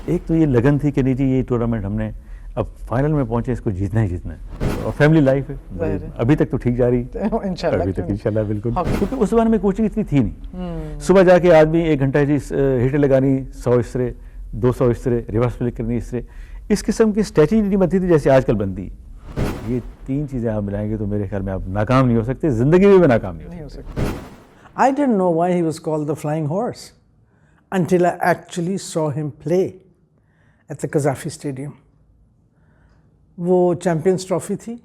ایک تو یہ لگن تھی کہ نہیں جی یہ ٹورنامنٹ ہم نے اب فائنل میں پہنچے، اس کو جیتنا ہی جیتنا ہے، اور فیملی لائف ہے ابھی تک تو ٹھیک جاری ابھی تک انشاءاللہ بالکل، کیونکہ اس زمانے میں کوچنگ اتنی تھی نہیں. صبح جا کے آدمی 1 گھنٹہ جی ہٹیں لگانی 100 اس طرح 200 اس طرح ریورس فلک کرنی اس طرح، اس قسم کی اسٹریٹجی نہیں بنتی تھی جیسے آج کل بنتی. یہ 3 چیزیں آپ ملائیں گے تو میرے خیال میں آپ ناکام نہیں ہو سکتے، زندگی میں بھی ناکام نہیں ہو سکتے. I didn't know why he was called the Flying Horse until I actually saw him play at the Qaddafi Stadium. وہ چیمپئنز ٹرافی تھی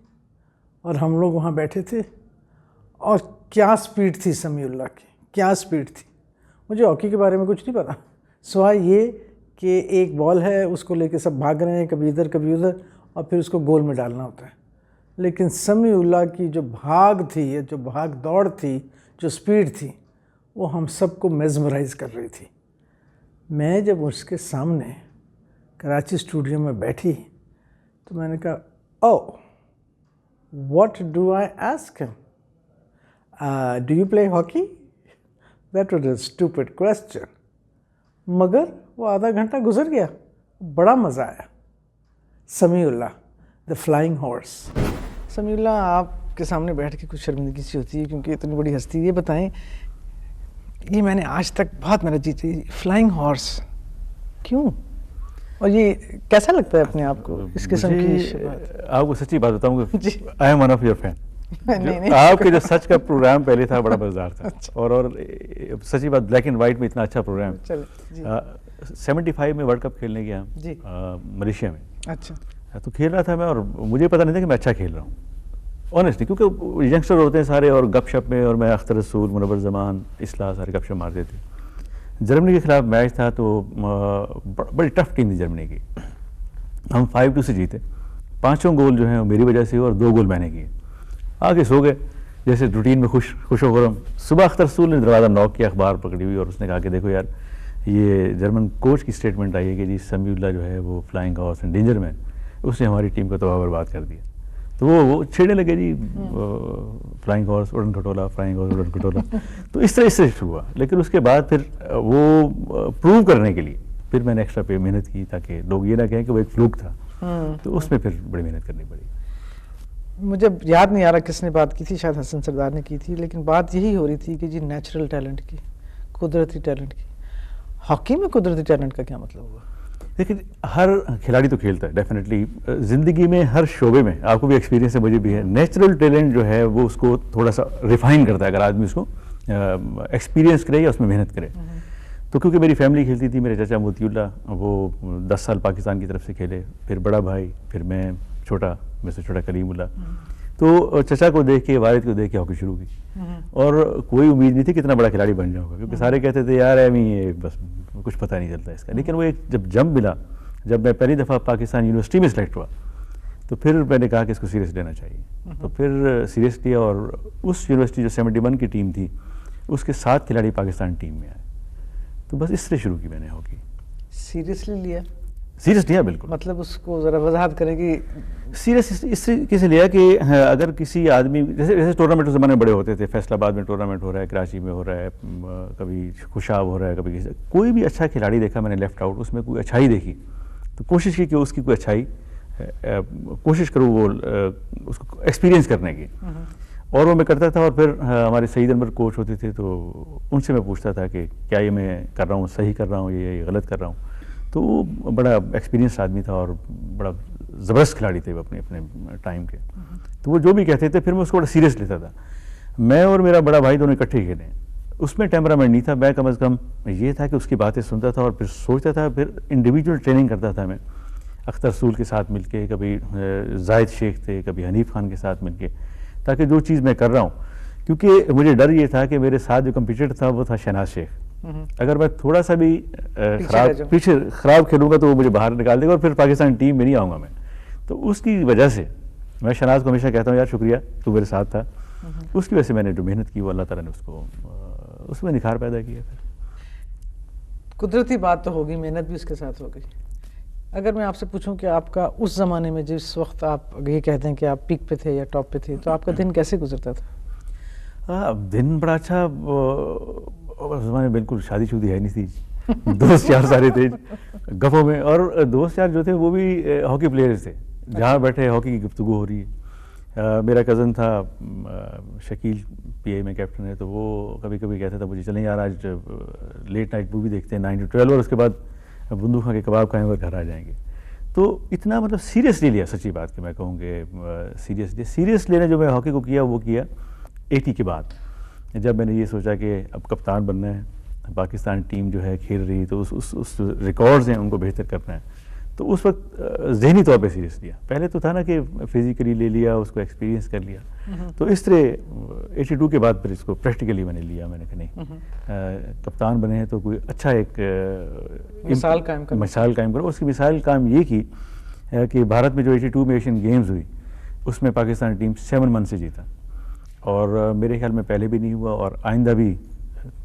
اور ہم لوگ وہاں بیٹھے تھے، اور کیا سپیڈ تھی سمیع اللہ کی، کیا سپیڈ تھی. مجھے ہاکی کے بارے میں کچھ نہیں پتا سوائے یہ کہ ایک بال ہے، اس کو لے کے سب بھاگ رہے ہیں، کبھی ادھر کبھی ادھر، اور پھر اس کو گول میں ڈالنا ہوتا ہے. لیکن سمیع اللہ کی جو بھاگ تھی، جو بھاگ دوڑ تھی، جو سپیڈ تھی، وہ ہم سب کو میزمرائز کر رہی تھی. میں جب اس کے سامنے کراچی اسٹوڈیو میں بیٹھی تو میں نے کہا او واٹ ڈو آئی آسک ہم، do you play hockey? That was a stupid question. مگر وہ آدھا گھنٹہ گزر گیا، بڑا مزہ آیا. سمیع اللہ دا فلائنگ ہارس. سمیع اللہ آپ کے سامنے بیٹھ کے کچھ شرمندگی سی ہوتی ہے کیونکہ اتنی بڑی ہستی. یہ بتائیں، یہ میں نے آج تک بہت میرا جی چاہیے فلائنگ ہارس کیوں، اور یہ کیسا لگتا ہے اپنے آپ کو اس قسم کی؟ آپ کو سچی بات بتاؤں گا، I am one of your fan. آپ کے جو سچ کا پروگرام پہلے تھا بڑا مزیدار تھا، اور سچی بات بلیک اینڈ وائٹ میں اتنا اچھا پروگرام. 75 میں ورلڈ کپ کھیلنے گیا ملیشیا میں. اچھا تو کھیل رہا تھا میں، اور مجھے پتہ نہیں تھا کہ میں اچھا کھیل رہا ہوں آنیسٹلی، کیونکہ ینگسٹر ہوتے ہیں سارے اور گپ شپ میں، اور میں اختر رسول، منور زمان، اصلاح سارے گپ شپ مارتے تھے. جرمنی کے خلاف میچ تھا تو بڑی ٹف ٹیم تھی جرمنی کی. ہم 5-2 سے جیتے، 5 گول جو ہیں وہ میری وجہ سے اور 2 گول میں نے کیے. آگے سو گئے جیسے روٹین میں خوش و خرم. صبح اختر رسول نے دروازہ نوک کیا، اخبار پکڑی ہوئی، اور اس نے کہا کہ دیکھو یار یہ جرمن کوچ کی اسٹیٹمنٹ آئی ہے کہ جی سمیع اللہ جو ہے وہ فلائنگ ہارس اینڈ ڈینجر مین، اس نے ہماری ٹیم کو تباہ برباد کر دیا. تو وہ چھیڑنے لگے جی فلائنگ ہارس اڑن کھٹولا، فلائنگ ہارس اڑن کھٹولا. تو اس طرح سے شروع ہوا. لیکن اس کے بعد پھر وہ پروو کرنے کے لیے پھر میں نے ایکسٹرا پہ محنت کی تاکہ لوگ یہ نہ کہیں کہ وہ ایک فلوک تھا. تو اس میں پھر بڑی محنت کرنی پڑی. مجھے یاد نہیں آ رہا کس نے بات کی تھی، شاید حسن سردار نے کی تھی، لیکن بات یہی ہو رہی تھی کہ جی نیچرل ٹیلنٹ کی، قدرتی ٹیلنٹ کی. ہاکی میں قدرتی ٹیلنٹ کا کیا مطلب ہوا؟ لیکن ہر کھلاڑی تو کھیلتا ہے ڈیفینیٹلی، زندگی میں ہر شعبے میں آپ کو بھی ایکسپیرینس ہے، مجھے بھی ہے. نیچرل ٹیلنٹ جو ہے وہ اس کو تھوڑا سا ریفائن کرتا ہے اگر آدمی اس کو ایکسپیرینس کرے یا اس میں محنت کرے. تو کیونکہ میری فیملی کھیلتی تھی، میرے چچا موتی اللہ وہ 10 سال پاکستان کی طرف سے کھیلے، پھر بڑا بھائی، پھر میں چھوٹا، میں سے چھوٹا کلیم اللہ. تو چچا کو دیکھ کے، والد کو دیکھ کے ہاکی شروع کی، اور کوئی امید نہیں تھی کہ اتنا بڑا کھلاڑی بن جاؤں گا، کیونکہ سارے کہتے تھے یار ایویں یہ بس کچھ پتہ نہیں چلتا اس کا. لیکن وہ ایک جب جمپ ملا، جب میں پہلی دفعہ پاکستان یونیورسٹی میں سلیکٹ ہوا، تو پھر میں نے کہا کہ اس کو سیریس لینا چاہیے. تو پھر سیریس لیا، اور اس یونیورسٹی جو 71 کی ٹیم تھی اس کے 7 کھلاڑی پاکستان ٹیم میں آئے. تو بس اس طرح شروع کی میں نے ہاکی. سیریسلی لیا؟ سیریس لیا بالکل. مطلب اس کو ذرا وضاحت کریں کہ سیریس اس طریقے سے لیا کہ اگر کسی آدمی جیسے ٹورنامنٹ اس زمانے بڑے ہوتے تھے، فیصل آباد میں ٹورنامنٹ ہو رہا ہے، کراچی میں ہو رہا ہے، کبھی خوشاب ہو رہا ہے، کبھی کوئی بھی اچھا کھلاڑی دیکھا میں نے لیفٹ آؤٹ، اس میں کوئی اچھائی دیکھی تو کوشش کی کہ اس کی کوئی اچھائی کوشش کروں وہ اس کو ایکسپیرینس کرنے کی. اور وہ میں کرتا تھا. اور پھر ہمارے سعید انور کوچ ہوتے تھے تو ان سے میں پوچھتا تھا کہ کیا یہ میں کر رہا ہوں صحیح کر رہا ہوں، یہ غلط کر رہا ہوں. تو وہ بڑا ایکسپیرینس آدمی تھا اور بڑا زبردست کھلاڑی تھے وہ اپنے ٹائم کے. تو وہ جو بھی کہتے تھے پھر میں اس کو بڑا سیریس لیتا تھا. میں اور میرا بڑا بھائی دونوں اکٹھے کھیلے. اس میں ٹیمپرامنٹ نہیں تھا، میں کم از کم یہ تھا کہ اس کی باتیں سنتا تھا اور پھر سوچتا تھا. پھر انڈیویجول ٹریننگ کرتا تھا میں اختر رسول کے ساتھ مل کے، کبھی زاہد شیخ تھے، کبھی حنیف خان کے ساتھ مل کے، تاکہ جو چیز میں کر رہا ہوں، کیونکہ مجھے ڈر یہ تھا کہ میرے ساتھ جو کمپیٹیٹر تھا وہ تھا شہناز شیخ. اگر میں تھوڑا سا بھی پیچھے خراب کھیلوں گا تو وہ مجھے باہر نکال دے گا اور پھر پاکستان ٹیم میں نہیں آؤں گا میں. تو اس کی وجہ سے میں شہناز کو ہمیشہ کہتا ہوں یار شکریہ تو میرے ساتھ تھا. اس کی وجہ سے میں نے جو محنت کی وہ اللہ تعالیٰ نے اس کو اس میں نکھار پیدا کیا. قدرتی بات تو ہوگی، محنت بھی اس کے ساتھ ہو گئی. اگر میں آپ سے پوچھوں کہ آپ کا اس زمانے میں جس وقت آپ یہ کہتے ہیں کہ آپ پیک پہ تھے یا ٹاپ پہ تھے، تو آپ کا دن کیسے گزرتا تھا؟ دن بڑا اچھا. اس زمانے میں بالکل شادی شودی ہے نہیں تھی. دوست یار سارے تھے گپوں میں, اور دوست یار جو تھے وہ بھی ہاکی پلیئرز تھے. جہاں بیٹھے ہاکی کی گفتگو ہو رہی ہے. میرا کزن تھا شکیل, پی اے میں کیپٹن ہے, تو وہ کبھی کبھی کہتا تھا مجھے چلیں یار آج لیٹ نائٹ مووی دیکھتے ہیں 9 to 12, اور اس کے بعد بندوق کھا کے کباب کھائیں اور گھر آ جائیں گے. تو اتنا مطلب سیریسلی لیا, سچی بات کہ میں کہوں کہ سیریس لینا جو میں ہاکی کو کیا وہ کیا 80 کے بعد, جب میں نے یہ سوچا کہ اب کپتان بننا ہے, پاکستان ٹیم جو ہے کھیل رہی, تو اس ریکارڈز ہیں ان کو بہتر کرنا ہے. تو اس وقت ذہنی طور پہ سیریس لیا. پہلے تو تھا نا کہ فزیکلی لے لیا, اس کو ایکسپیرینس کر لیا. تو اس طرح 82 کے بعد پھر اس کو پریکٹیکلی میں نے لیا. میں نے کہا نہیں, کپتان بنے ہیں تو کوئی اچھا ایک مثال قائم کرو. اس کی مثال قائم یہ کی کہ بھارت میں جو 82 میں ایشین گیمز ہوئی اس میں پاکستان ٹیم 7 من سے جیتا, اور میرے خیال میں پہلے بھی نہیں ہوا, اور آئندہ بھی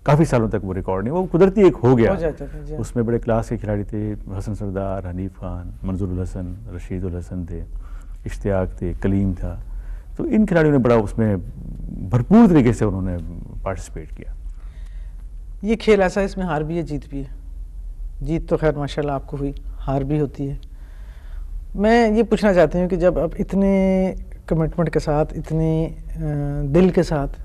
کافی سالوں تک وہ ریکارڈ نہیں, وہ قدرتی ایک ہو گیا. اس میں بڑے کلاس کے کھلاڑی تھے, حسن سردار, حنیف خان, منظور الحسن, رشید الحسن تھے, اشتیاق تھے, کلیم تھا. تو ان کھلاڑیوں نے بڑا اس میں بھرپور طریقے سے انہوں نے پارٹیسپیٹ کیا. یہ کھیل ایسا ہے, اس میں ہار بھی ہے جیت بھی ہے. جیت تو خیر ماشاءاللہ آپ کو ہوئی, ہار بھی ہوتی ہے. میں یہ پوچھنا چاہتی ہوں کہ جب آپ اتنے کمٹمنٹ کے ساتھ, اتنے دل کے ساتھ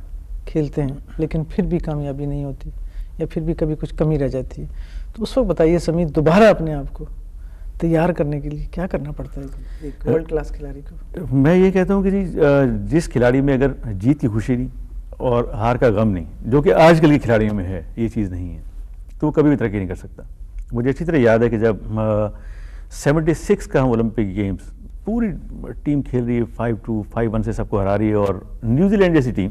کھیلتے ہیں لیکن پھر بھی کامیابی نہیں ہوتی, یا پھر بھی کبھی کچھ کمی رہ جاتی ہے, تو اس وقت بتائیے سمیت دوبارہ اپنے آپ کو تیار کرنے کے لیے کیا کرنا پڑتا ہے ایک ورلڈ کلاس کھلاڑی کو؟ میں یہ کہتا ہوں کہ جس کھلاڑی میں اگر جیت کی خوشی نہیں اور ہار کا غم نہیں, جو کہ آج کل کے کھلاڑیوں میں ہے, یہ چیز نہیں ہے, تو وہ کبھی بھی ترقی نہیں کر سکتا. مجھے اچھی طرح یاد ہے کہ جب 76 کا ہم اولمپک گیمز, پوری ٹیم کھیل رہی ہے 5-2, 5-1 سے سب کو ہرا رہی ہے, اور نیوزی لینڈ جیسی ٹیم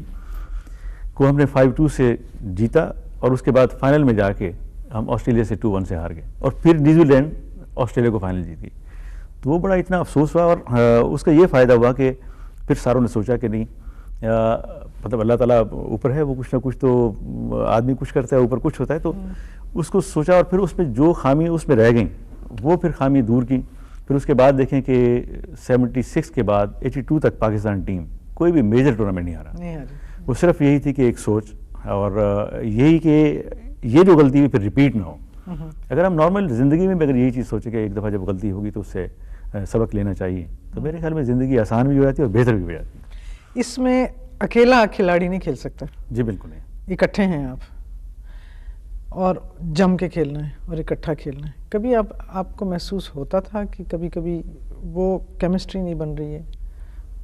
کو ہم نے 5-2 سے جیتا, اور اس کے بعد فائنل میں جا کے ہم آسٹریلیا سے 2-1 سے ہار گئے, اور پھر نیوزی لینڈ آسٹریلیا کو فائنل جیتی. تو وہ بڑا اتنا افسوس ہوا, اور اس کا یہ فائدہ ہوا کہ پھر ساروں نے سوچا کہ نہیں, مطلب اللہ تعالیٰ اوپر ہے, وہ کچھ نہ کچھ تو آدمی کچھ کرتا ہے, اوپر کچھ ہوتا ہے. تو اس کو سوچا, اور پھر اس میں جو خامی اس میں رہ گئیں وہ پھر خامی دور کی. پھر اس کے بعد دیکھیں کہ 76 کے بعد 82 تک پاکستان ٹیم کوئی بھی میجر ٹورنامنٹ نہیں ہارا. وہ صرف یہی تھی کہ ایک سوچ, اور یہی کہ یہ جو غلطی ہوئی پھر ریپیٹ نہ ہو. اگر ہم نارمل زندگی میں بھی اگر یہی چیز سوچیں کہ ایک دفعہ جب غلطی ہوگی تو اس سے سبق لینا چاہیے, تو میرے خیال میں زندگی آسان بھی ہو جاتی ہے اور بہتر بھی ہو جاتی ہے. اس میں اکیلا کھلاڑی نہیں کھیل سکتا. جی بالکل نہیں, اکٹھے ہیں آپ, اور جم کے کھیلنا ہے اور اکٹھا کھیلنا ہے. کبھی آپ کو محسوس ہوتا تھا کہ کبھی کبھی وہ کیمسٹری نہیں بن رہی ہے,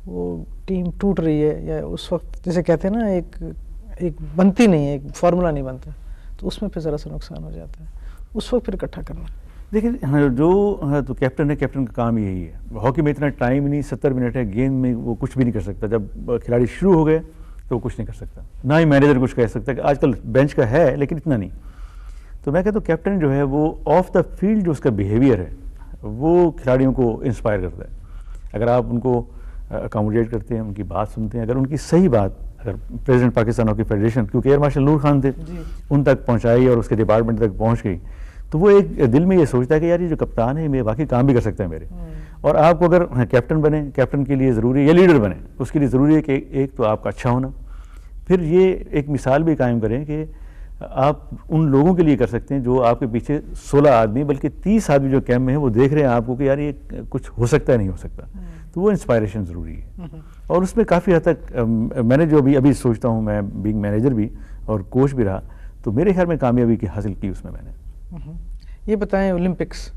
وہ ٹیم ٹوٹ رہی ہے, یا اس وقت جیسے کہتے ہیں نا ایک بنتی نہیں ہے, ایک فارمولا نہیں بنتا, تو اس میں پھر ذرا سا نقصان ہو جاتا ہے, اس وقت پھر اکٹھا کرنا؟ دیکھیں جو تو کیپٹن ہے, کیپٹن کا کام یہی ہے. ہاکی میں اتنا ٹائم نہیں, 70 منٹ ہے, گیند میں وہ کچھ بھی نہیں کر سکتا. جب کھلاڑی شروع ہو گئے تو وہ کچھ نہیں کر سکتا, نہ ہی مینیجر کچھ کہہ سکتا کہ آج کل بینچ کا ہے لیکن اتنا نہیں. تو میں کہتا ہوں کیپٹن جو ہے وہ آف دا فیلڈ جو اس کا بیہیویئر ہے وہ کھلاڑیوں کو انسپائر کرتا ہے. اگر آپ ان کو اکاموڈیٹ کرتے ہیں, ان کی بات سنتے ہیں, اگر ان کی صحیح بات اگر پریزیڈنٹ پاکستان ہاکی فیڈریشن, کیونکہ ایئر مارشل نور خان تھے, ان تک پہنچائی اور اس کے ڈپارٹمنٹ تک پہنچ گئی, تو وہ ایک دل میں یہ سوچتا ہے کہ یار یہ جو کپتان ہے یہ واقعی کام بھی کر سکتا ہے میرے. اور آپ کو اگر کیپٹن بنے, کیپٹن کے لیے ضروری ہے, یا لیڈر بنے, اس کے لیے ضروری ہے کہ ایک تو آپ کا اچھا ہونا, پھر یہ ایک مثال بھی قائم کریں کہ آپ ان لوگوں کے لیے کر سکتے ہیں جو آپ کے پیچھے 16 آدمی بلکہ 30 آدمی جو کیمپ میں ہیں وہ دیکھ رہے ہیں آپ کو کہ یار یہ کچھ ہو سکتا ہے نہیں ہو سکتا. تو وہ انسپائریشن ضروری ہے, اور اس میں کافی حد تک میں نے جو ابھی سوچتا ہوں, میں بینگ مینیجر بھی اور کوچ بھی رہا, تو میرے خیال میں کامیابی کی حاصل کی اس میں نے. یہ بتائیں اولمپکس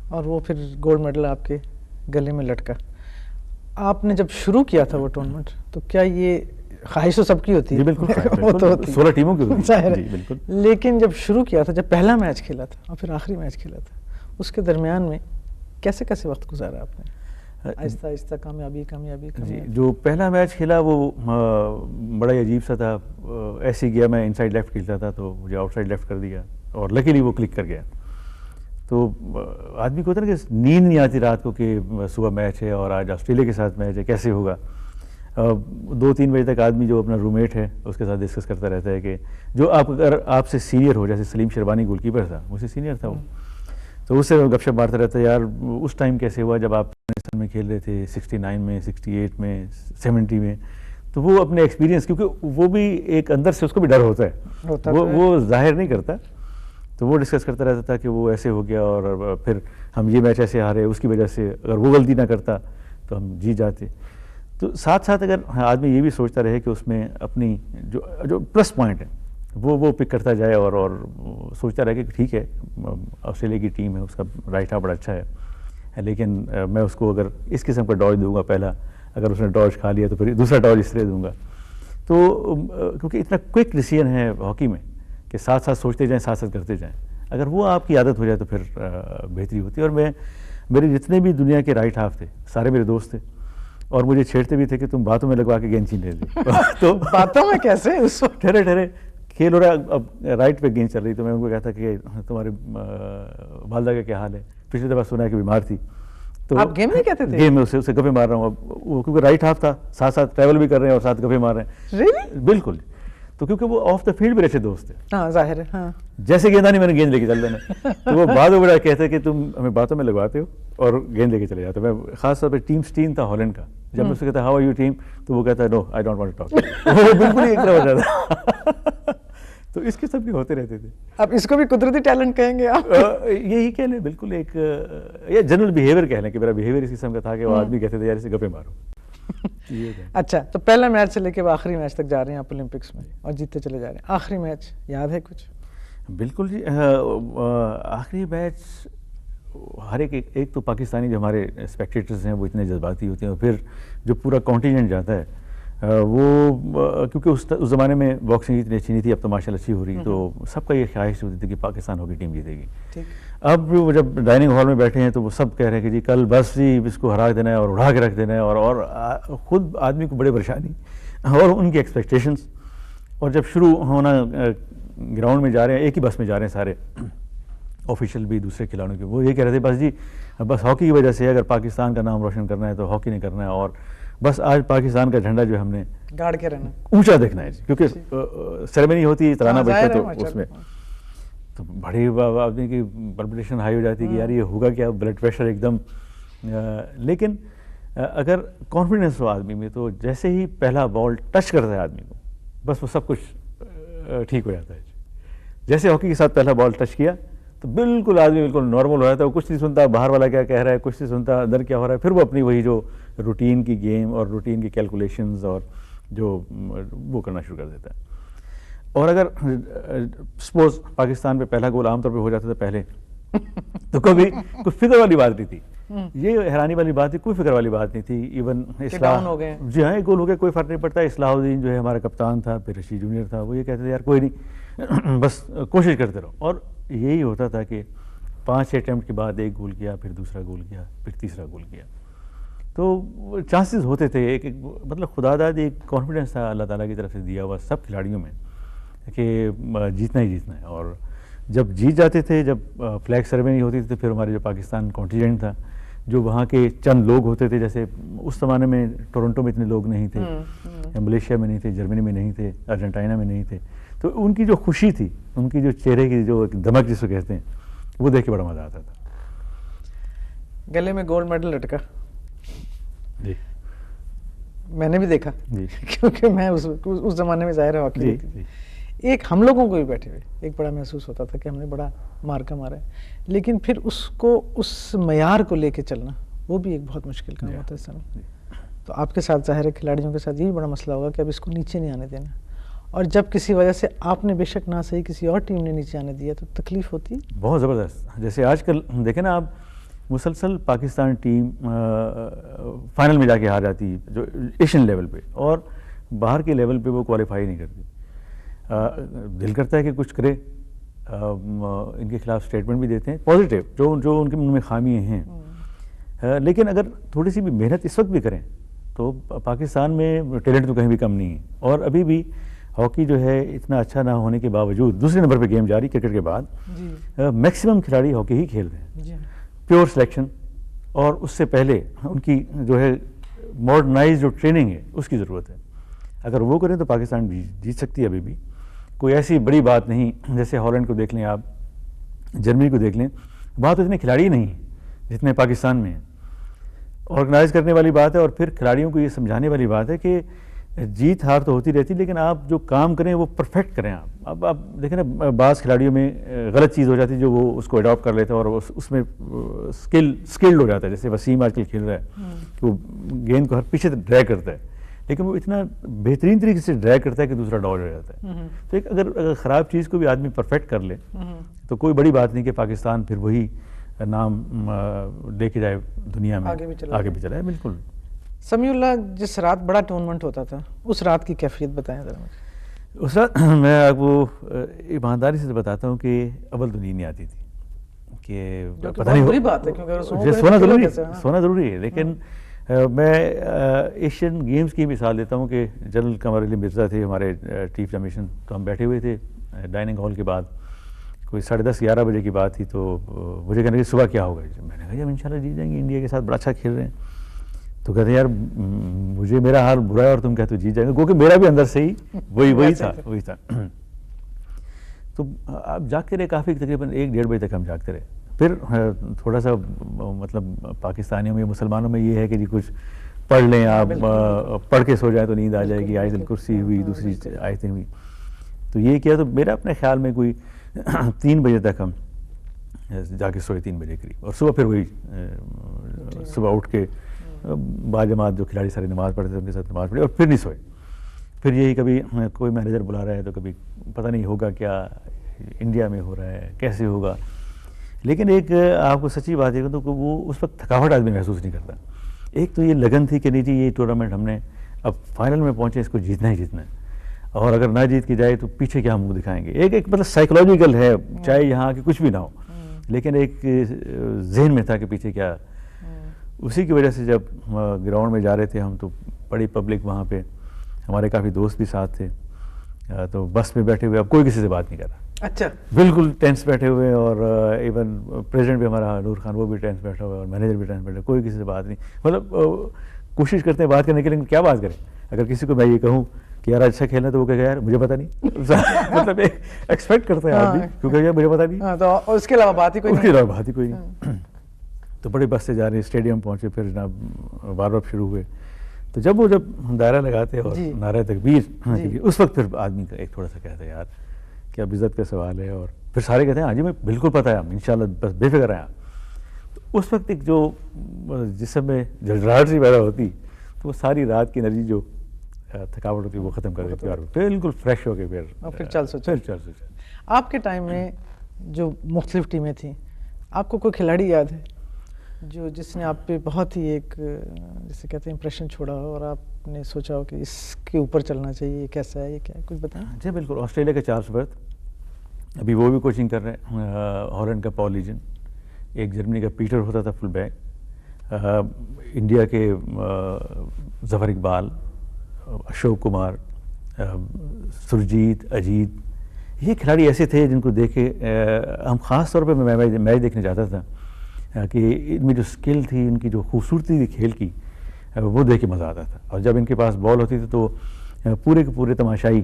اور وہ پھر گولڈ میڈل آپ کے گلے میں لٹکا, آپ نے جب شروع کیا تھا وہ ٹورنامنٹ, تو کیا یہ خواہش تو سب کی ہوتی ہے, بالکل 16 ٹیموں کی ہوتی ہے, جی بالکل, لیکن جب شروع کیا تھا, جب پہلا میچ کھیلا تھا اور پھر آخری میچ کھیلا تھا, اس کے درمیان میں کیسے وقت گزارا آپ نے؟ آہستہ آہستہ کامیابی. جی جو پہلا میچ کھیلا وہ بڑا ہی عجیب سا تھا. ایسے ہی گیا, میں ان سائڈ لیفٹ کھیلتا تھا تو مجھے آؤٹ سائڈ لیفٹ کر دیا, اور لکیلی وہ کلک کر گیا. تو آدمی کو ہوتا ہے نا کہ نیند نہیں آتی رات کو کہ صبح میچ ہے اور آج آسٹریلیا کے ساتھ میچ ہے, کیسے ہوگا. 2-3 بجے تک آدمی جو اپنا روم میٹ ہے اس کے ساتھ ڈسکس کرتا رہتا ہے کہ جو اگر آپ سے سینئر ہو, جیسے سلیم شربانی گول کیپر تھا, مجھ سے سینئر تھا وہ, تو اس سے گپ شپ مارتا رہتا ہے, یار اس ٹائم کیسے ہوا جب آپ افغانستان میں کھیل رہے تھے, 69 میں, 68 میں, 70 میں. تو وہ اپنے ایکسپیرینس, کیونکہ وہ بھی ایک اندر سے اس کو بھی ڈر ہوتا ہے, وہ ظاہر نہیں کرتا, تو وہ ڈسکس کرتا رہتا تھا کہ وہ ایسے ہو گیا اور پھر ہم یہ میچ ایسے ہارے, اس کی وجہ سے اگر وہ غلطی نہ کرتا تو ہم جیت جاتے. تو ساتھ ساتھ اگر آدمی یہ بھی سوچتا رہے کہ اس میں اپنی جو پلس پوائنٹ ہے وہ پک کرتا جائے اور سوچتا رہے کہ ٹھیک ہے آسٹریلیا کی ٹیم ہے, اس کا رائٹ ہاف بڑا اچھا ہے, لیکن میں اس کو اگر اس قسم کا ڈاج دوں گا پہلا, اگر اس نے ڈاج کھا لیا تو پھر دوسرا ڈاج اس طرح دوں گا. تو کیونکہ اتنا کوئک ڈیسیژن ہے ہاکی میں کہ ساتھ ساتھ سوچتے جائیں, ساتھ ساتھ کرتے جائیں, اگر وہ آپ کی عادت ہو جائے تو پھر بہتری ہوتی ہے. اور میرے جتنے بھی دنیا کے رائٹ ہاف تھے سارے میرے دوست تھے, اور مجھے چھیڑتے بھی تھے کہ تم باتوں میں لگوا کے گیند چھین لیتے. تو باتوں میں کیسے, اس وقت ٹھہرے کھیل ہو رہا ہے, اب رائٹ پہ گیند چل رہی, تو میں ان کو کہتا کہ تمہارے والدہ کا کیا حال ہے, پچھلی دفعہ سنا ہے کہ بیمار تھی. تو آپ گیم نہیں کہتے تھے؟ گیم میں اسے گپے مار رہا ہوں, اب وہ کیونکہ رائٹ ہاف تھا, ساتھ ساتھ ٹریول بھی کر رہے ہیں اور ساتھ گپے مار رہے ہیں. Really؟ بالکل. تو کیونکہ وہ آف دا فیلڈ بھی اچھے دوست تھے. ہاں ظاہر ہے. ہاں جیسے گیند آنی میں نے گیند لے کے چل دینا. تو وہ بعد میں بڑا کہتے کہ تم ہمیں باتوں میں لگواتے ہو اور گیند لے کے چلے جاتے. میں خاص طور پہ ٹیم سٹین تھا ہالینڈ کا, جب میں اس سے کہتا ہاؤ آر یو ٹیم, تو وہ کہتا ہے no I don't want to talk. وہ بالکل ہی ایک طرح ہو جاتا. تو اس قسم کے ہوتے رہتے تھے. اب اس کو بھی قدرتی ٹیلنٹ کہیں گے آپ؟ یہی کہہ لیں, بالکل ایک یہ جنرل بیہیویئر کہہ لیں کہ میرا بیہیویئر اس قسم کا تھا کہ وہ آدمی کہتے تھے یار اسے گپے مارو. اچھا, تو پہلا میچ سے لے کے آخری میچ تک جا رہے ہیں آپ اولمپکس میں اور جیتتے چلے جا رہے ہیں. آخری میچ یاد ہے کچھ؟ بالکل جی, آخری میچ ہر ایک تو پاکستانی جو ہمارے اسپیکٹیٹرز ہیں وہ اتنے جذباتی ہوتے ہیں, اور پھر جو پورا کانٹینجنٹ جاتا ہے وہ کیونکہ اس زمانے میں باکسنگ اتنی اچھی نہیں تھی, اب تو ماشاء اللہ اچھی ہو رہی, تو سب کا یہ خواہش ہوتی تھی کہ پاکستان ہاکی ٹیم جیتے گی. اب وہ جب ڈائننگ ہال میں بیٹھے ہیں تو وہ سب کہہ رہے ہیں کہ جی کل بس جی اس کو ہرا دینا ہے اور اڑا کے رکھ دینا ہے, اور خود آدمی کو بڑے پریشانی اور ان کی ایکسپیکٹیشنس. اور جب شروع ہونا گراؤنڈ میں جا رہے ہیں, ایک ہی بس میں جا رہے ہیں سارے آفیشیل بھی دوسرے کھلاڑیوں کے, وہ یہ کہہ رہے تھے بس جی بس ہاکی کی وجہ سے اگر پاکستان کا نام روشن کرنا ہے تو ہاکی نہیں کرنا ہے, اور بس آج پاکستان کا جھنڈا جو ہے ہم نے گاڑ کے رہنا, اونچا دیکھنا ہے, کیونکہ سیریمنی ہوتی ہے, ترانہ بجتا تو اس میں تو بڑی آدمی کی پلپٹیشن ہائی ہو جاتی ہے کہ یار یہ ہوگا کیا, بلڈ پریشر ایک دم. لیکن اگر کانفیڈنس ہو آدمی میں تو جیسے ہی پہلا بال ٹچ کرتا ہے آدمی کو بس وہ سب کچھ ٹھیک ہو جاتا ہے. جیسے ہاکی کے ساتھ پہلا بال ٹچ کیا تو بالکل آدمی بالکل نارمل ہو جاتا ہے, وہ کچھ نہیں سنتا باہر والا کیا کہہ رہا ہے, کچھ نہیں سنتا اندر کیا ہو رہا ہے, پھر وہ اپنی وہی جو روٹین کی گیم اور روٹین کی کیلکولیشنز اور جو وہ کرنا شروع کر دیتا ہے. اور اگر سپوز پاکستان پہ پہلا گول عام طور پہ ہو جاتا تھا پہلے تو کبھی کوئی فکر والی بات نہیں تھی, یہ حیرانی والی بات تھی, کوئی فکر والی بات نہیں تھی. ایون اصلاح, جی ہاں ایک گول ہو گیا کوئی فرق نہیں پڑتا. اصلاح الدین جو ہے ہمارا کپتان تھا, پھر رشید جونیئر تھا, وہ یہ کہتے تھے یار کوئی نہیں بس کوشش کرتے رہو. اور یہی ہوتا تھا کہ 5-6 اٹیمپٹ کے بعد ایک گول کیا, پھر دوسرا گول کیا, پھر تیسرا گول کیا, تو چانسز ہوتے تھے. ایک مطلب خدا داد ایک کانفیڈنس تھا اللہ تعالیٰ کی طرف سے دیا ہوا سب کھلاڑیوں میں کہ جیتنا ہی جیتنا ہے. اور جب جیت جاتے تھے, جب فلیگ سیریمنی ہوتی تھی, تو پھر ہمارے جو پاکستان کانٹینجنٹ تھا, جو وہاں کے چند لوگ ہوتے تھے, جیسے اس زمانے میں ٹورنٹو میں اتنے لوگ نہیں تھے, ملیشیا میں نہیں تھے, جرمنی میں نہیں تھے, ارجنٹائنا میں نہیں تھے, تو ان کی جو خوشی تھی, ان کی جو چہرے کی جو دمک جس کو کہتے ہیں, وہ دیکھ کے بڑا مزہ آتا تھا. گلے میں گولڈ میڈل لٹکا, جی میں نے بھی دیکھا جی, کیونکہ میں اس زمانے میں ظاہر ہے ہاکی تھی. ایک ہم لوگوں کو بھی بیٹھے ہوئے ایک بڑا محسوس ہوتا تھا کہ ہم نے بڑا مارکا مارا ہے, لیکن پھر اس کو اس معیار کو لے کے چلنا وہ بھی ایک بہت مشکل کام ہوتا ہے اس سمے. تو آپ کے ساتھ ظاہر ہے کھلاڑیوں کے ساتھ یہی بڑا مسئلہ ہوگا کہ اب اس کو نیچے نہیں آنے دینا, اور جب کسی وجہ سے آپ نے بے شک نہ صحیح کسی اور ٹیم نے نیچے آنے دیا تو تکلیف ہوتی ہے بہت زبردست. جیسے آج کل دیکھیں نا آپ, مسلسل پاکستان ٹیم فائنل میں جا کے ہار جاتی ہے جو ایشین لیول پہ, اور باہر کے لیول پہ وہ کوالیفائی نہیں کرتی. دل کرتا ہے کہ کچھ کرے, ان کے خلاف اسٹیٹمنٹ بھی دیتے ہیں پازیٹیو جو ان کے من میں خامیاں ہیں, لیکن اگر تھوڑی سی بھی محنت اس وقت بھی کریں تو پاکستان میں ٹیلنٹ تو کہیں بھی کم نہیں ہے. اور ابھی بھی ہاکی جو ہے اتنا اچھا نہ ہونے کے باوجود دوسرے نمبر پہ گیم جاری کرکٹ کے بعد, میکسیمم کھلاڑی ہاکی ہی کھیل رہے ہیں. پیور سلیکشن, اور اس سے پہلے ان کی جو ہے ماڈرنائز جو ٹریننگ ہے اس کی ضرورت ہے. اگر وہ کریں تو پاکستان جیت سکتی ہے. ابھی بھی کوئی ایسی بڑی بات نہیں, جیسے ہالینڈ کو دیکھ لیں آپ, جرمنی کو دیکھ لیں, وہاں تو اتنے کھلاڑی نہیں ہیں جتنے پاکستان میں ہیں. آرگنائز کرنے والی بات ہے, اور پھر کھلاڑیوں کو یہ سمجھانے والی بات ہے کہ جیت ہار تو ہوتی رہتی، لیکن آپ جو کام کریں وہ پرفیکٹ کریں. اب آپ دیکھیں نا بعض کھلاڑیوں میں غلط چیز ہو جاتی ہے جو وہ اس کو اڈاپٹ کر لیتا ہے اور اس میں اسکلڈ ہو جاتا ہے. جیسے وسیم آج کل کھیل رہا ہے کہ وہ گیند کو ہر پیچھے ڈریگ کرتا ہے، لیکن وہ اتنا بہترین طریقے سے ڈریگ کرتا ہے کہ دوسرا ڈاؤٹ ہو جاتا ہے. تو ایک اگر خراب چیز کو بھی آدمی پرفیکٹ کر لے تو کوئی بڑی بات نہیں کہ پاکستان پھر وہی نام لے کے جائے دنیا میں، آگے بھی چلائے. بالکل. سمیع اللہ، جس رات بڑا ٹورنامنٹ ہوتا تھا اس رات کی کیفیت بتائیں ذرا مجھے. اس رات میں آپ کو ایمانداری سے بتاتا ہوں کہ اول تو نیند نہیں آتی تھی کہ پتہ نہیں، بری بات ہے کیونکہ سونا ضروری ہے. لیکن میں ایشین گیمز کی مثال دیتا ہوں کہ جنرل قمر علی مرزا تھے ہمارے چیف کمیشن، تو ہم بیٹھے ہوئے تھے ڈائننگ ہال کے بعد، کوئی 10:30 11 بجے کی بات تھی. تو مجھے کہنے کہ صبح کیا ہوگا. میں نے کہا جب انشاءاللہ جیت جائیں گے، انڈیا کے ساتھ بڑا اچھا کھیل رہے ہیں. تو کہتے ہیں یار مجھے میرا حال برا ہے اور تم کہتے ہو جیت جائیں گے، کیونکہ میرا بھی اندر سے ہی وہی تھا. تو آپ جاگتے رہے کافی، تقریباً 1-1:30 بجے تک ہم جاگتے رہے. پھر تھوڑا سا مطلب پاکستانیوں میں مسلمانوں میں یہ ہے کہ جی کچھ پڑھ لیں، آپ پڑھ کے سو جائیں تو نیند آ جائے گی. آیت الکرسی ہوئی، دوسری آیتیں ہوئی. تو یہ کیا، تو میرا اپنے خیال میں کوئی 3 بجے تک ہم جا کے سوئے، 3 بجے قریب. اور صبح پھر وہی صبح اٹھ کے باجماعت جو کھلاڑی سارے نماز پڑھتے تھے ان کے ساتھ نماز پڑھی اور پھر نہیں سوئے. پھر یہی کبھی کوئی مینیجر بلا رہا ہے تو کبھی پتہ نہیں ہوگا کیا انڈیا میں ہو رہا ہے، کیسے ہوگا. لیکن ایک آپ کو سچی بات ہے تو وہ اس وقت تھکاوٹ آدمی محسوس نہیں کرتا. ایک تو یہ لگن تھی کہ نہیں جی یہ ٹورنامنٹ ہم نے اب فائنل میں پہنچے، اس کو جیتنا ہی جیتنا ہے، اور اگر نہ جیت کے جائے تو پیچھے کیا منہ دکھائیں گے. ایک مطلب سائیکولوجیکل ہے، چاہے یہاں کہ کچھ بھی نہ ہو، لیکن ایک ذہن میں تھا کہ پیچھے کیا. اسی کی وجہ سے جب گراؤنڈ میں جا رہے تھے ہم تو بڑی پبلک وہاں پہ، ہمارے کافی دوست بھی ساتھ تھے. تو بس میں بیٹھے ہوئے اب کوئی کسی سے بات نہیں کر رہا. اچھا. بالکل ٹینس بیٹھے ہوئے، اور ایون پریزیڈنٹ بھی ہمارا نور خان وہ بھی ٹینس بیٹھا ہوا ہے، اور مینیجر بھی ٹینس بیٹھا ہے. کوئی کسی سے بات نہیں، مطلب کوشش کرتے ہیں بات کرنے کے لیے، کیا بات کریں. اگر کسی کو میں یہ کہوں کہ یار اچھا کھیلنا تو وہ کہے گا یار مجھے پتہ نہیں. مطلب ایکسپیکٹ کرتے ہیں آپ بھی، کیونکہ یار مجھے پتہ نہیں، تو اس کے علاوہ بات ہی کوئی نہیں. تو بڑے بس سے جا رہے اسٹیڈیم پہنچے، پھر جناب وارم اپ شروع ہوئے. تو جب دائرہ لگاتے اور نعرہ تکبیر، اس وقت پھر آدمی کا ایک تھوڑا سا کہتا ہے یار کیا عزت کا سوال ہے. اور پھر سارے کہتے ہیں ہاں جی میں بالکل پتہ ہے، ہم انشاءاللہ بس بے فکر ہیں. تو اس وقت ایک جو جسم میں جھرجھراہٹ سی پیدا ہوتی، تو وہ ساری رات کی انرجی جو تھکاوٹ ہوتی ہے وہ ختم کر دیتی ہے، اور بالکل فریش ہو کے پھر چل سوچا. آپ کے ٹائم میں جو مختلف ٹیمیں تھیں، آپ کو کوئی کھلاڑی یاد ہے جس نے آپ پہ بہت ہی ایک جسے کہتے ہیں امپریشن چھوڑا ہو، اور آپ نے سوچا ہو کہ اس کے اوپر چلنا چاہیے، یہ کیسا ہے، یہ کیا ہے، کچھ بتائیں. جی بالکل. آسٹریلیا کا چارلس برتھ، ابھی وہ بھی کوچنگ کر رہے ہیں. ہالینڈ کا پال لیجن، ایک جرمنی کا پیٹر ہوتا تھا فل بیک، انڈیا کے ظفر اقبال، اشوک کمار، سرجیت، اجیت، یہ کھلاڑی ایسے تھے جن کو دیکھ کے ہم خاص طور پہ میں میچ دیکھنے جاتا تھا کہ ان میں جو سکل تھی، ان کی جو خوبصورتی تھی کھیل کی، وہ دیکھ کے مزہ آتا تھا. اور جب ان کے پاس بال ہوتی تھی تو پورے کے پورے تماشائی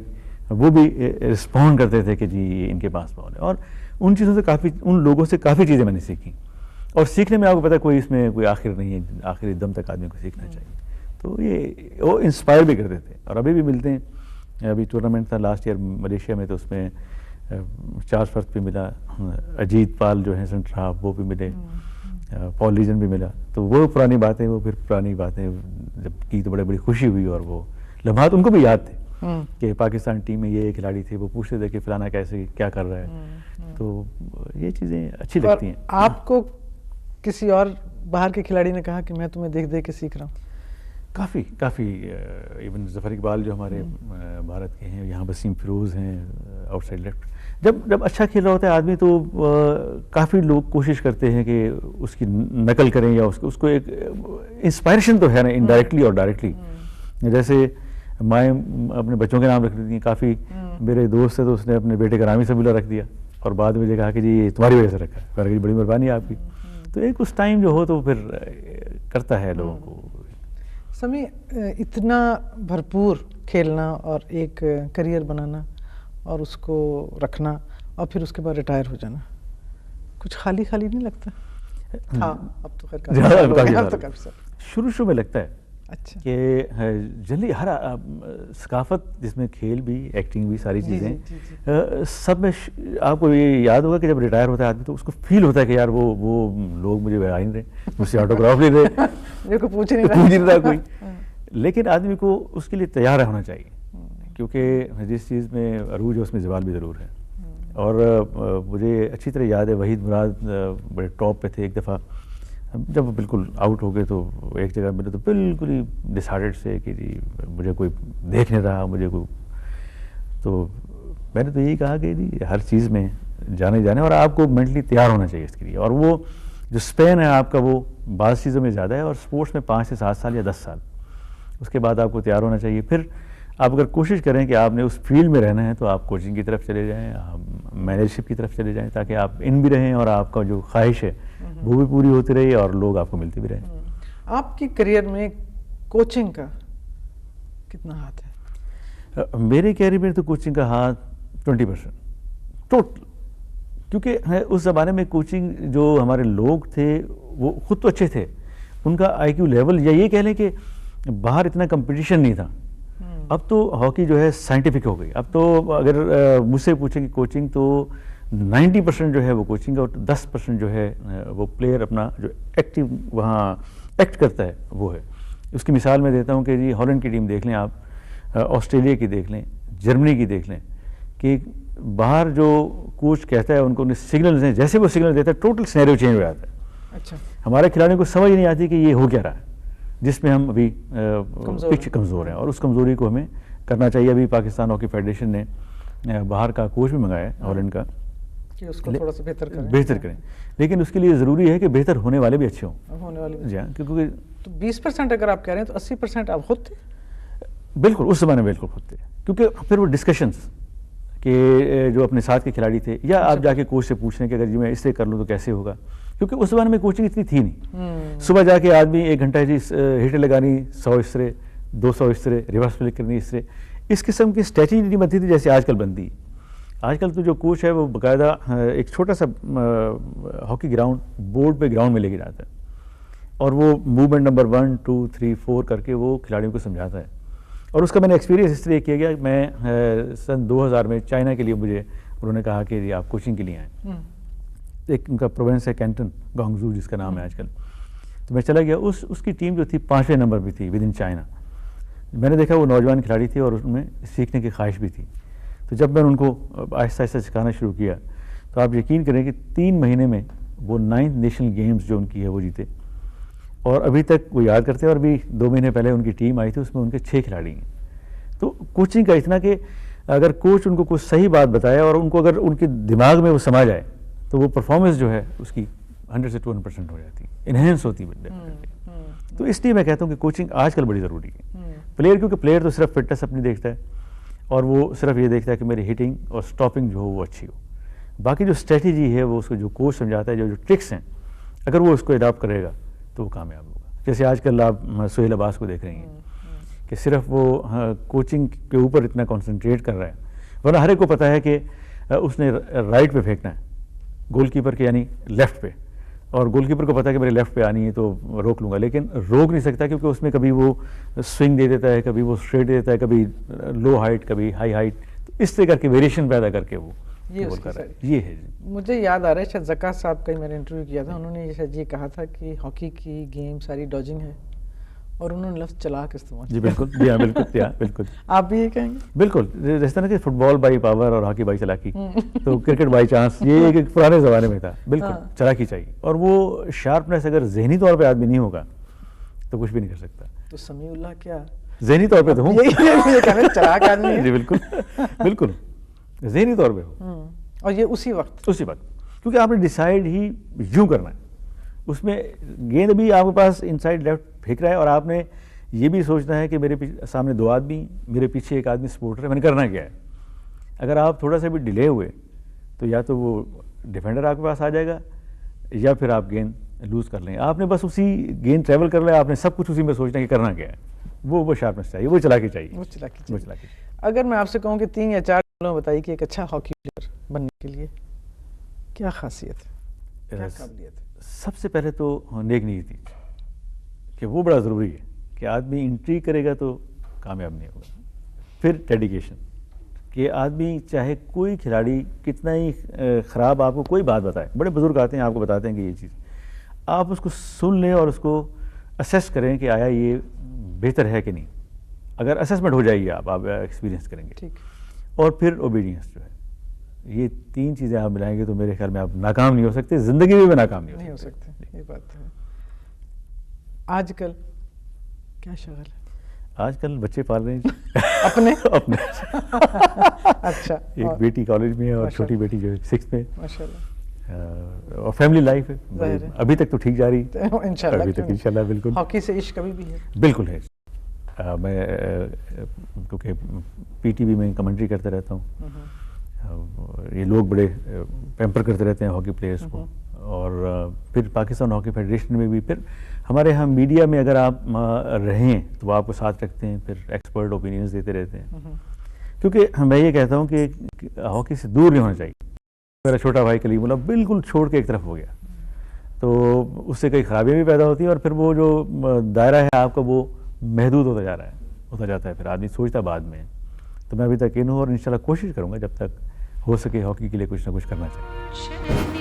وہ بھی رسپونڈ کرتے تھے کہ جی ان کے پاس بال ہے. اور ان چیزوں سے ان لوگوں سے کافی چیزیں میں نے سیکھیں، اور سیکھنے میں آپ کو پتہ کوئی اس میں کوئی آخر نہیں ہے، آخری دم تک آدمی کو سیکھنا چاہیے. تو یہ وہ انسپائر بھی کرتے تھے، اور ابھی بھی ملتے ہیں. ابھی ٹورنامنٹ تھا لاسٹ ایئر ملیشیا میں، تو اس میں چارلس برتھ بھی ملا، اجیت پال جو ہیں سینٹر ہاف وہ بھی ملے، پال لیجن بھی ملا. تو وہ پرانی باتیں، وہ پھر پرانی باتیں جب کی تو بڑی خوشی ہوئی، اور وہ لمحات ان کو بھی یاد تھے کہ پاکستان ٹیم میں یہ کھلاڑی تھے، وہ پوچھتے تھے کہ فلانا کیسے کیا کر رہا ہے. تو یہ چیزیں اچھی لگتی ہیں. آپ کو کسی اور باہر کے کھلاڑی نے کہا کہ میں تمہیں دیکھ دیکھ کے سیکھ رہا ہوں؟ کافی ایون ظفر اقبال جو ہمارے بھارت کے ہیں، یہاں وسیم فیروز ہیں آؤٹ سائڈ لیفٹ. جب اچھا کھیل رہا ہوتا ہے آدمی تو کافی لوگ کوشش کرتے ہیں کہ اس کی نقل کریں، یا اس کو ایک انسپائریشن تو ہے نا انڈائریکٹلی اور ڈائریکٹلی. جیسے مائیں اپنے بچوں کے نام رکھ دیتی ہیں. کافی میرے دوست ہے تو اس نے اپنے بیٹے کا نام ہی سمیع اللہ رکھ دیا، اور بعد میں مجھے کہا کہ جی تمہاری وجہ سے رکھا ہے. بڑی مہربانی آپ کی. تو ایک اس ٹائم جو ہو تو پھر کرتا ہے لوگوں کو. سمیع، اتنا بھرپور کھیلنا اور ایک کریئر بنانا اور اس کو رکھنا، اور پھر اس کے بعد ریٹائر ہو جانا، کچھ خالی نہیں لگتا؟ اب تو خیر شروع میں لگتا ہے اچھا کہ جنرلی ہر ثقافت جس میں کھیل بھی ایکٹنگ بھی ساری چیزیں سب میں آپ کو یہ یاد ہوگا کہ جب ریٹائر ہوتا ہے آدمی تو اس کو فیل ہوتا ہے کہ یار وہ لوگ مجھے آ نہیں رہے, مجھ سے آٹوگراف لے رہے, پوچھ نہیں رہا کوئی. لیکن آدمی کو اس کے لیے تیار ہونا چاہیے, کیونکہ جس چیز میں عروج ہے اس میں زوال بھی ضرور ہے. اور مجھے اچھی طرح یاد ہے وحید مراد بڑے ٹاپ پہ تھے, ایک دفعہ جب وہ بالکل آؤٹ ہو گئے تو ایک جگہ ملے تو بالکل ہی ڈسہارٹیڈ سے کہ جی مجھے کوئی دیکھ نہیں رہا, مجھے کوئی. تو میں نے تو یہی کہا کہ جی ہر چیز میں جانے اور آپ کو مینٹلی تیار ہونا چاہیے اس کے لیے. اور وہ جو اسپین ہے آپ کا وہ بعض چیزوں میں زیادہ ہے, اور اسپورٹس میں 5 سے 7 سال یا 10 سال اس کے بعد آپ کو تیار ہونا چاہیے. پھر آپ اگر کوشش کریں کہ آپ نے اس فیلڈ میں رہنا ہے تو آپ کوچنگ کی طرف چلے جائیں, آپ مینیجرشپ کی طرف چلے جائیں, تاکہ آپ ان بھی رہیں اور آپ کا جو خواہش ہے وہ بھی پوری ہوتی رہی اور لوگ آپ کو ملتے بھی رہیں. آپ کی کریئر میں کوچنگ کا کتنا ہاتھ ہے؟ میرے کیریئر میں تو کوچنگ کا ہاتھ 20% ٹوٹل, کیونکہ اس زمانے میں کوچنگ جو ہمارے لوگ تھے وہ خود تو اچھے تھے, ان کا آئی کیو لیول یا یہ کہہ لیں کہ باہر اتنا کمپٹیشن نہیں تھا. اب تو ہاکی جو ہے سائنٹیفک ہو گئی. اب تو اگر مجھ سے پوچھیں کہ کوچنگ تو 90% جو ہے وہ کوچنگ, اور 10% جو ہے وہ پلیئر اپنا جو ایکٹیو وہاں ایکٹ کرتا ہے وہ ہے. اس کی مثال میں دیتا ہوں کہ جی ہالینڈ کی ٹیم دیکھ لیں آپ, آسٹریلیا کی دیکھ لیں, جرمنی کی دیکھ لیں, کہ باہر جو کوچ کہتا ہے ان کو سگنلز ہیں, جیسے وہ سگنل دیتا ہے ٹوٹل سینیریو چینج ہو جاتا ہے. اچھا, ہمارے کھلاڑیوں کو سمجھ نہیں آتی کہ یہ ہو کیا رہا ہے, جس میں ہم ابھی پچ کمزور ہیں, اور اس کمزوری کو ہمیں کرنا چاہیے. ابھی پاکستان ہاکی فیڈریشن نے باہر کا کوچ بھی منگایا ہے ہالینڈ کا, کہ اس کو تھوڑا سا بہتر کریں, لیکن اس کے لیے ضروری ہے کہ بہتر ہونے والے بھی اچھے ہوں. ہونے والے جی ہاں, کیونکہ تو 20% اگر آپ کہہ رہے ہیں تو 80% آپ خود تھے. بالکل اس زمانے میں بالکل خود تھے, کیونکہ پھر وہ ڈسکشنز کہ جو اپنے ساتھ کے کھلاڑی تھے, یا آپ جا کے کوچ سے پوچھ رہے ہیں کہ اگر جی میں اس سے کر لوں تو کیسے ہوگا, کیونکہ اس زمانے میں کوچنگ اتنی تھی نہیں. صبح جا کے آدمی 1 گھنٹہ جی ہٹیں لگانی 100 اس طرح 200 اس طرح ریورس فلک کرنی اس طرح, اس قسم کی اسٹریٹجی نہیں بنتی تھی جیسے آج کل بنتی ہے. آج کل تو جو کوچ ہے وہ باقاعدہ ایک چھوٹا سا ہاکی گراؤنڈ بورڈ پہ گراؤنڈ میں لے کے جاتا ہے, اور وہ موومنٹ نمبر 1 2 3 4 کر کے وہ کھلاڑیوں کو سمجھاتا ہے. اور اس کا میں نے ایکسپیرینس اس طرح کیا گیا, میں سن 2000 میں چائنا کے لیے مجھے انہوں نے کہا کہ جی آپ کوچنگ کے لیے آئیں. ایک ان کا پروونس ہے کینٹن گانگزو جس کا نام ہے آج کل, تو میں چلا گیا. اس کی ٹیم جو تھی 5ویں نمبر پہ تھی ود ان چائنا. میں نے دیکھا وہ نوجوان کھلاڑی تھی اور ان میں سیکھنے کی خواہش بھی تھی. تو جب میں نے ان کو آہستہ آہستہ سکھانا شروع کیا تو آپ یقین کریں کہ 3 مہینے میں وہ 9 نیشنل گیمز جو ان کی ہے وہ جیتے, اور ابھی تک وہ یاد کرتے ہیں. اور ابھی 2 مہینے پہلے ان کی ٹیم آئی تھی, اس میں ان کے 6 کھلاڑی ہیں. تو کوچنگ کا اتنا کہ اگر کوچ ان کو کوئی صحیح بات بتائے اور ان کو اگر ان کے دماغ میں وہ سما جائے تو وہ پرفارمنس جو ہے اس کی 100 سے 200% ہو جاتی ہے, انہینس ہوتی ہے. تو اس لیے میں کہتا ہوں کہ کوچنگ آج کل بڑی ضروری ہے. پلیئر کیونکہ پلیئر تو صرف فٹنس اپنی دیکھتا ہے, اور وہ صرف یہ دیکھتا ہے کہ میری ہٹنگ اور سٹاپنگ جو ہو وہ اچھی ہو. باقی جو اسٹریٹجی ہے وہ اس کو جو کوچ سمجھاتا ہے, جو ٹرکس ہیں, اگر وہ اس کو اڈاپٹ کرے گا تو وہ کامیاب ہوگا. جیسے آج کل آپ سہیل عباس کو دیکھ رہی ہیں کہ صرف وہ کوچنگ کے اوپر اتنا کنسنٹریٹ کر رہا ہے, ورنہ ہر ایک کو پتہ ہے کہ اس نے رائٹ پہ پھینکنا ہے گول کیپر کے, یعنی لیفٹ پہ, اور گول کیپر کو پتہ ہے کہ میرے لیفٹ پہ آنی ہے تو روک لوں گا, لیکن روک نہیں سکتا کیونکہ اس میں کبھی وہ سوئنگ دے دیتا ہے, کبھی وہ اسٹریٹ دے دیتا ہے, کبھی لو ہائٹ کبھی ہائی ہائٹ. تو اس طرح کر کے ویریشن پیدا کر کے وہ گول کر رہا ہے. یہ ہے مجھے یاد آ رہا ہے شاید زکا صاحب کا میں نے انٹرویو کیا تھا, انہوں نے شاید یہ کہا تھا کہ ہاکی کی گیم ساری ڈاجنگ ہے, اور انہوں نے لفظ چلاک استعمال. جی بالکل, جی ہاں بالکل, بالکل آپ بھی یہ کہیں گے؟ بالکل, جس طرح کہ فٹ بال بائی پاور اور ہاکی بائی چلاکی, تو کرکٹ بائی چانس, یہ ایک پرانے زمانے میں تھا. بالکل چلاکی چاہیے, اور وہ شارپنیس اگر ذہنی طور پہ آدمی نہیں ہوگا تو کچھ بھی نہیں کر سکتا. تو سمیع اللہ کیا ذہنی طور پہ تو ہوں, چلاک آدمی ہے. جی بالکل بالکل, ذہنی طور پہ ہو, اور یہ اسی وقت کیونکہ آپ نے ڈیسائیڈ ہی یوں کرنا ہے. اس میں گیند بھی آپ کے پاس انسائڈ لیفٹ پھینک رہا ہے, اور آپ نے یہ بھی سوچنا ہے کہ میرے سامنے 2 آدمی, میرے پیچھے ایک آدمی سپورٹر ہے, میں نے کرنا کیا ہے. اگر آپ تھوڑا سا بھی ڈیلے ہوئے تو یا تو وہ ڈیفینڈر آپ کے پاس آ جائے گا, یا پھر آپ گیند لوز کر لیں. آپ نے بس اسی گیند ٹریول کر لیا, آپ نے سب کچھ اسی میں سوچنا کہ کرنا کیا ہے. وہ شارپنیس چاہیے, وہ چلاکی چاہیے. اگر میں آپ سے کہوں کہ 3 یا 4 جملوں بتائیے کہ ایک اچھا ہاکی پلیئر بننے کے لیے کیا خاصیت ہے, کیا قابلیت ہے؟ سب سے پہلے تو نیک نیتی, کہ وہ بڑا ضروری ہے. کہ آدمی انٹری کرے گا تو کامیاب نہیں ہوگا. پھر ڈیڈیکیشن, کہ آدمی چاہے کوئی کھلاڑی کتنا ہی خراب آپ کو کوئی بات بتائے, بڑے بزرگ آتے ہیں آپ کو بتاتے ہیں کہ یہ چیز, آپ اس کو سن لیں اور اس کو اسیس کریں کہ آیا یہ بہتر ہے کہ نہیں. اگر اسیسمنٹ ہو جائے گی آپ ایکسپیرینس کریں گے. ٹھیک. اور پھر اوبیڈینس جو ہے, یہ 3 چیزیں آپ ملائیں گے تو میرے خیال میں آپ ناکام نہیں ہو سکتے, زندگی میں بھی ناکام نہیں ہو سکتے. یہ بات ہے. آج کل کیا شغل ہے؟ آج کل بچے پال رہے ہیں اپنے اپنے. اچھا. ایک بیٹی کالج میں ہے اور چھوٹی بیٹی جو ہے 6th میں, ماشاء اللہ. اور فیملی لائف ہے ابھی تک تو ٹھیک جاری, انشاءاللہ. ابھی تک انشاءاللہ بالکل. ہاکی سے عشق ابھی بھی ہے؟ بالکل ہے. میں کیونکہ پی ٹی وی میں کمنٹری کرتا رہتا ہوں, یہ لوگ بڑے پیمپر کرتے رہتے ہیں ہاکی پلیئرس کو, اور پھر پاکستان ہاکی فیڈریشن میں بھی, پھر ہمارے یہاں میڈیا میں اگر آپ رہیں تو وہ آپ کو ساتھ رکھتے ہیں, پھر ایکسپرٹ اوپینینز دیتے رہتے ہیں. کیونکہ میں یہ کہتا ہوں کہ ہاکی سے دور نہیں ہونا چاہیے. میرا چھوٹا بھائی کلیم اللہ بالکل چھوڑ کے ایک طرف ہو گیا, تو اس سے کئی خرابیاں بھی پیدا ہوتی ہیں, اور پھر وہ جو دائرہ ہے آپ کا وہ محدود ہوتا جاتا ہے, پھر آدمی سوچتا بعد میں. تو میں ابھی تک ان ہوں, اور انشاءاللہ کوشش کروں گا جب تک ہو سکے ہاکی کے لیے کچھ نہ کچھ کرنا چاہیے.